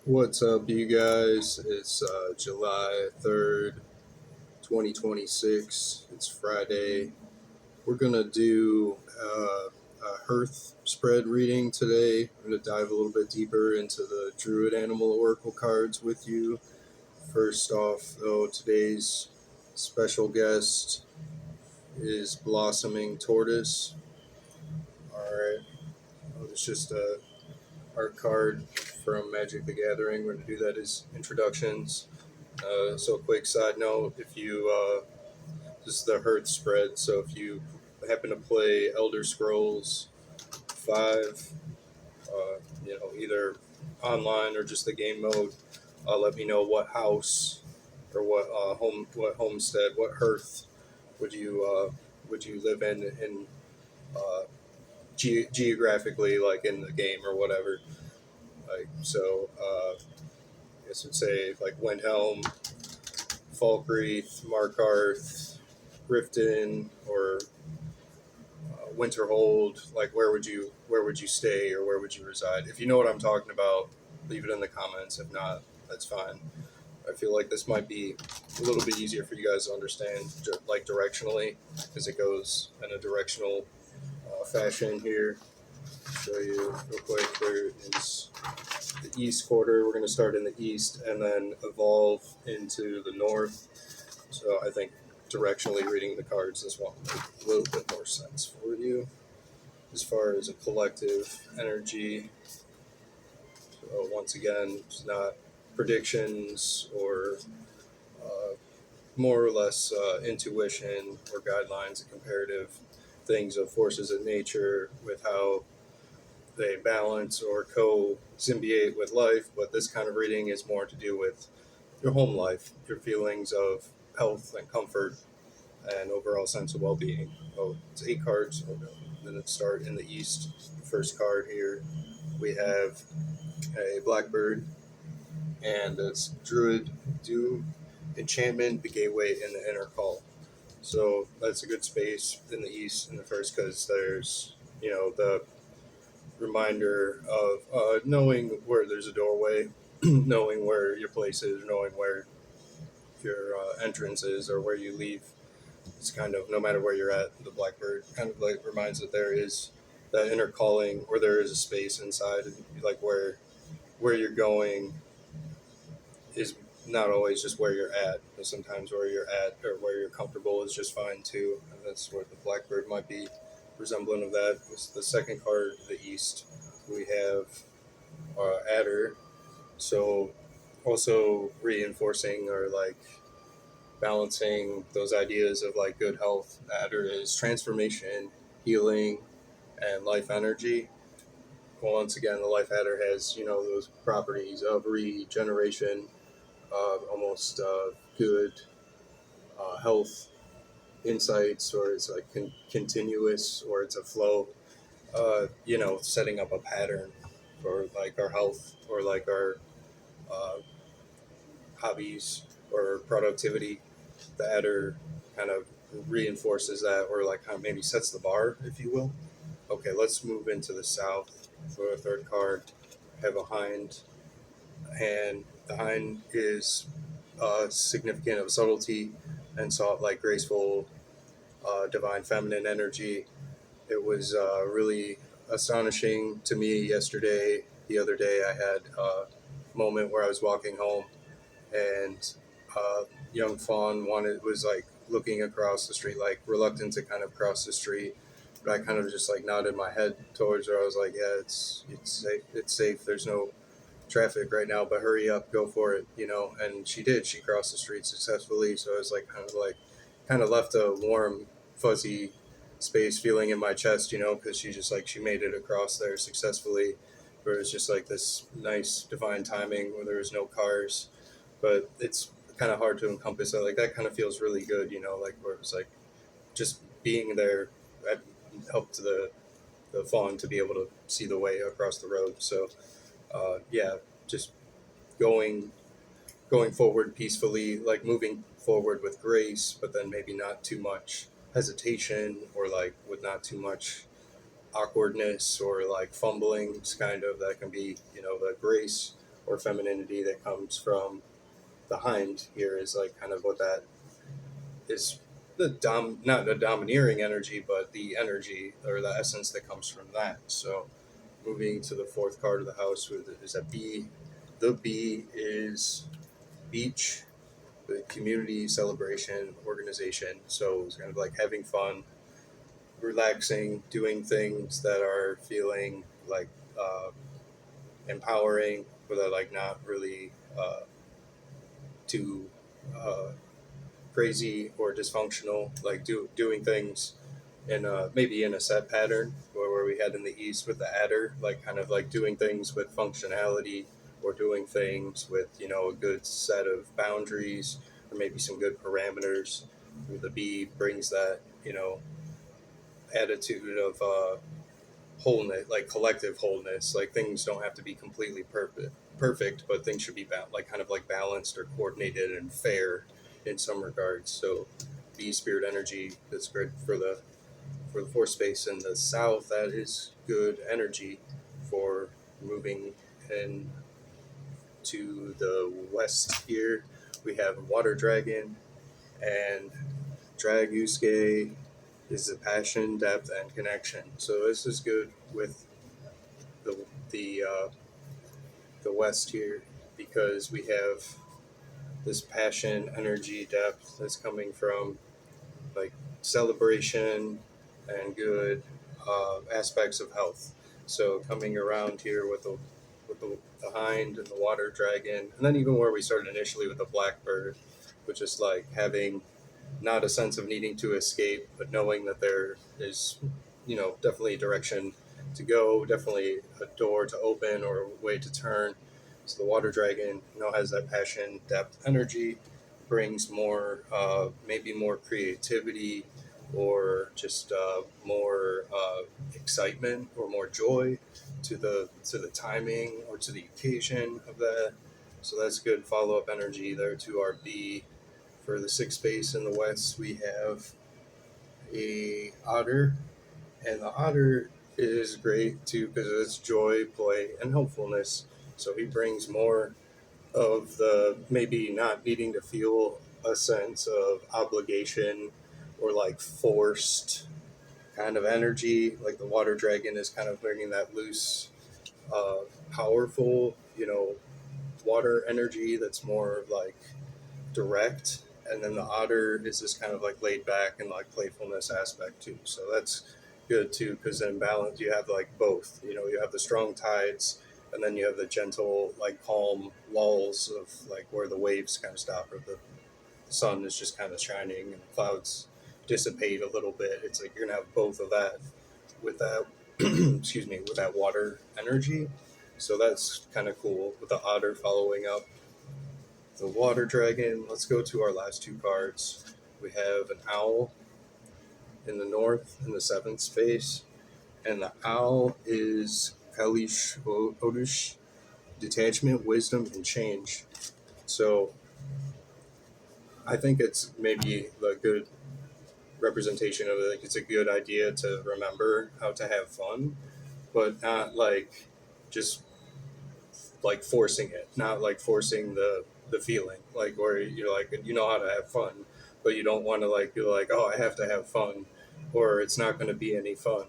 What's up, you guys? It's July 3rd, 2026. It's Friday. We're going to do a Hearth spread reading today. I'm going to dive a little bit deeper into the Druid Animal Oracle cards with you. First off, though, today's special guest is Blossoming Tortoise. Alright, it's just a art card from Magic the Gathering. We're going to do that as introductions. So, a quick side note: if you this is the Hearth spread, so if you happen to play Elder Scrolls 5, either online or just the game mode, let me know what house or what homestead, what Hearth would you live in uh, geographically, like in the game or whatever. Like so, I guess it'd say like Windhelm, Falkreath, Markarth, Riften, or Winterhold. Like where would you stay or where would you reside? If you know what I'm talking about, leave it in the comments. If not, that's fine. I feel like this might be a little bit easier for you guys to understand, like directionally, because it goes in a directional fashion here. Show you real quick. There is the east quarter. We're going to start in the east and then evolve into the north. So I think directionally reading the cards, this one will make a little bit more sense for you as far as a collective energy. So once again, it's not predictions or uh, more or less intuition or guidelines and comparative things of forces of nature with how they balance or co-symbiate with life. But this kind of reading is more to do with your home life, your feelings of health and comfort, and overall sense of well-being. Oh, it's 8 cards. Then let's start in the east. First card here, we have a blackbird, and it's Druid do enchantment, the gateway, and the inner call. So that's a good space in the east in the first, because there's the reminder of knowing where there's a doorway, knowing where your place is, knowing where your entrance is, or where you leave. It's kind of no matter where you're at, the blackbird kind of like reminds that there is that inner calling, or there is a space inside, like where you're going is not always just where you're at, but sometimes where you're at or where you're comfortable is just fine too. And that's where the blackbird might be resemblant of that. It's the second card, the east. We have adder, so also reinforcing or like balancing those ideas of like good health. Adder is transformation, healing, and life energy. Well, once again, the life adder has those properties of regeneration, almost good health insights, or it's like continuous, or it's a flow. Setting up a pattern for like our health or like our uh, hobbies or productivity. The adder kind of reinforces that, or like kind of maybe sets the bar, if you will. Okay, let's move into the south for a third card. I have a hind, and the hind is significant of subtlety and soft, like graceful, divine feminine energy. It was really astonishing to me yesterday. The other day, I had a moment where I was walking home, and young fawn was like looking across the street, like reluctant to kind of cross the street. But I kind of just like nodded my head towards her. I was like, "Yeah, it's safe. It's safe. There's no traffic right now, but hurry up, go for it." And she did. She crossed the street successfully. So I was like, kind of left a warm, fuzzy space feeling in my chest, because she made it across there successfully. Where it was just like this nice divine timing where there was no cars, but it's kind of hard to encompass that. Like that kind of feels really good, like where it was like just being there helped the fawn to be able to see the way across the road. So yeah, just going going forward peacefully, like moving forward with grace, but then maybe not too much hesitation, or like with not too much awkwardness or like fumblings, kind of. That can be the grace or femininity that comes from the hind here is like kind of what that is, the not the domineering energy, but the energy or the essence that comes from that. So moving to the fourth card of the house with is a bee. The bee is beach, the community celebration organization. So it's kind of like having fun, relaxing, doing things that are feeling like uh, empowering, but are like not really too uh, crazy or dysfunctional. Like doing things in maybe in a set pattern, where we had in the east with the adder, like kind of like doing things with functionality, or doing things with a good set of boundaries, or maybe some good parameters. The bee brings that attitude of wholeness, like collective wholeness. Like things don't have to be completely perfect, but things should be like kind of like balanced or coordinated and fair in some regards. So bee spirit energy, that's good for the fourth space in the south. That is good energy for moving in to the west here. We have water dragon, and Draguske is the passion, depth, and connection. So this is good with the the uh, the west here, because we have this passion, energy, depth that's coming from like celebration and good aspects of health. So coming around here with the hind and the water dragon, and then even where we started initially with the blackbird, which is like having not a sense of needing to escape, but knowing that there is, definitely a direction to go, definitely a door to open or a way to turn. So the water dragon, has that passion, depth, energy, brings more, maybe more creativity, or just more excitement or more joy to the timing or to the occasion of that. So that's good follow up energy there to our B. For the sixth space in the west, we have a otter, and the otter is great too because it's joy, play, and helpfulness. So he brings more of the maybe not needing to feel a sense of obligation or like forced kind of energy. Like the water dragon is kind of bringing that loose, uh, powerful, water energy that's more like direct, and then the otter is this kind of like laid back and like playfulness aspect too. So that's good too, because in balance you have like both. You have the strong tides, and then you have the gentle, like calm lulls of like where the waves kind of stop, or the sun is just kind of shining and clouds dissipate a little bit. It's like you're gonna have both of that with that excuse me, with that water energy. So that's kind of cool with the otter following up the water dragon. Let's go to our last two cards. We have an owl in the north in the seventh space, and the owl is Kalish Odush, detachment, wisdom, and change. So I think it's maybe a good representation of it. Like it's a good idea to remember how to have fun, but not like just like forcing it, not like forcing the feeling, like where you're like how to have fun, but you don't want to like be like, oh, I have to have fun, or it's not going to be any fun.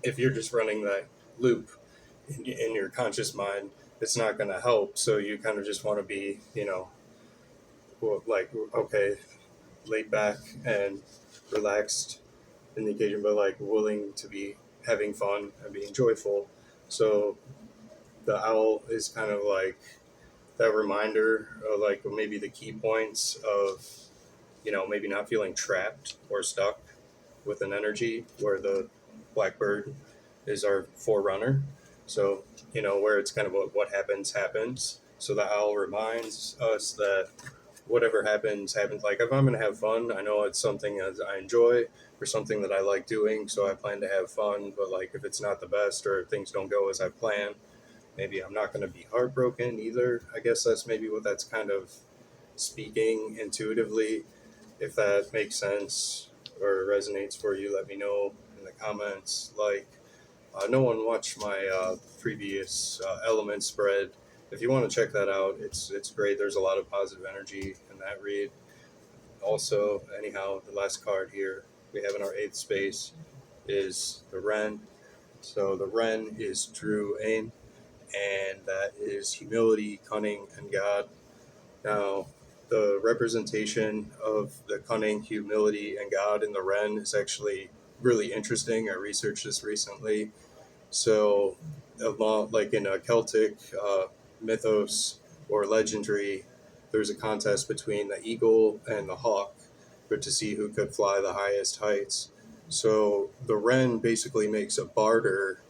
If you're just running that loop in your conscious mind, it's not going to help. So you kind of just want to be, like okay, laid back and relaxed in the occasion, but like willing to be having fun and being joyful. So the owl is kind of like that reminder of like maybe the key points of maybe not feeling trapped or stuck with an energy, where the blackbird is our forerunner. So where it's kind of what happens happens. So the owl reminds us that whatever happens. Like if I'm going to have fun, I know it's something that I enjoy or something that I like doing, so I plan to have fun. But like if it's not the best or things don't go as I plan, maybe I'm not going to be heartbroken either. I guess that's maybe what that's kind of speaking intuitively. If that makes sense or resonates for you, let me know in the comments. Like, no one watched my previous element spread if you want to check that out, it's great. There's a lot of positive energy in that read. Also, anyhow, the last card here we have in our eighth space is the Wren. So the Wren is Drew Ain, and that is humility, cunning, and God. Now, the representation of the cunning, humility, and God in the Wren is actually really interesting. I researched this recently. So, a lot like in a Celtic mythos or legendary, there's a contest between the eagle and the hawk, but to see who could fly the highest heights. So the wren basically makes a barter,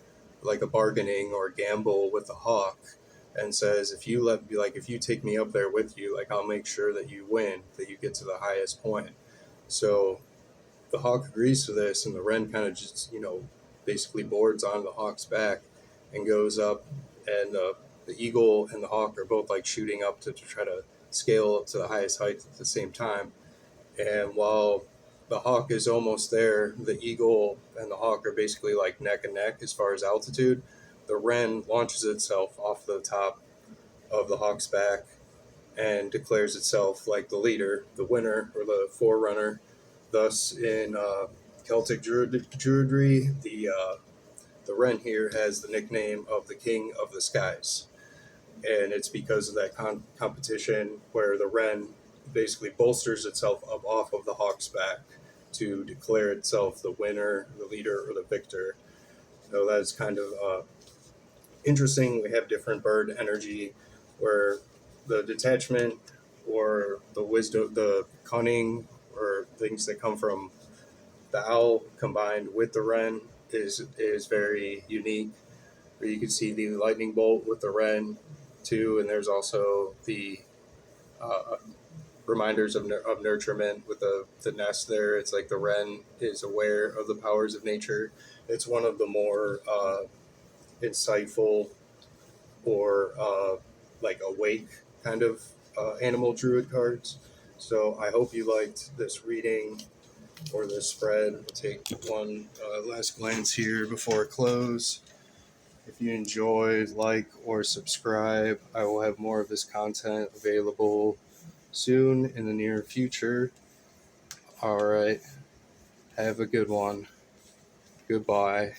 like a bargaining or gamble with the hawk, and says, if you let me, like if you take me up there with you, like I'll make sure that you win, that you get to the highest point. So the hawk agrees to this, and the wren kind of just, basically boards on the hawk's back and goes up, and the eagle and the hawk are both like shooting up to try to scale up to the highest height at the same time. And while the hawk is almost there, the eagle and the hawk are basically like neck and neck as far as altitude. The wren launches itself off the top of the hawk's back and declares itself like the leader, the winner, or the forerunner. Thus, in Celtic Druidry, the wren here has the nickname of the King of the Skies, and it's because of that competition where the wren basically bolsters itself up off of the hawk's back to declare itself the winner, the leader, or the victor. So that's kind of interesting. We have different bird energy where the detachment or the wisdom, the cunning, or things that come from the owl combined with the wren is very unique. Where you can see the lightning bolt with the wren too, and there's also the uh, reminders of nurturement with the nest there. It's like the wren is aware of the powers of nature. It's one of the more insightful or like awake kind of animal druid cards. So I hope you liked this reading or this spread. We'll take one last glance here before I close. If you enjoyed, like or subscribe. I will have more of this content available soon in the near future. All right. Have a good one. Goodbye.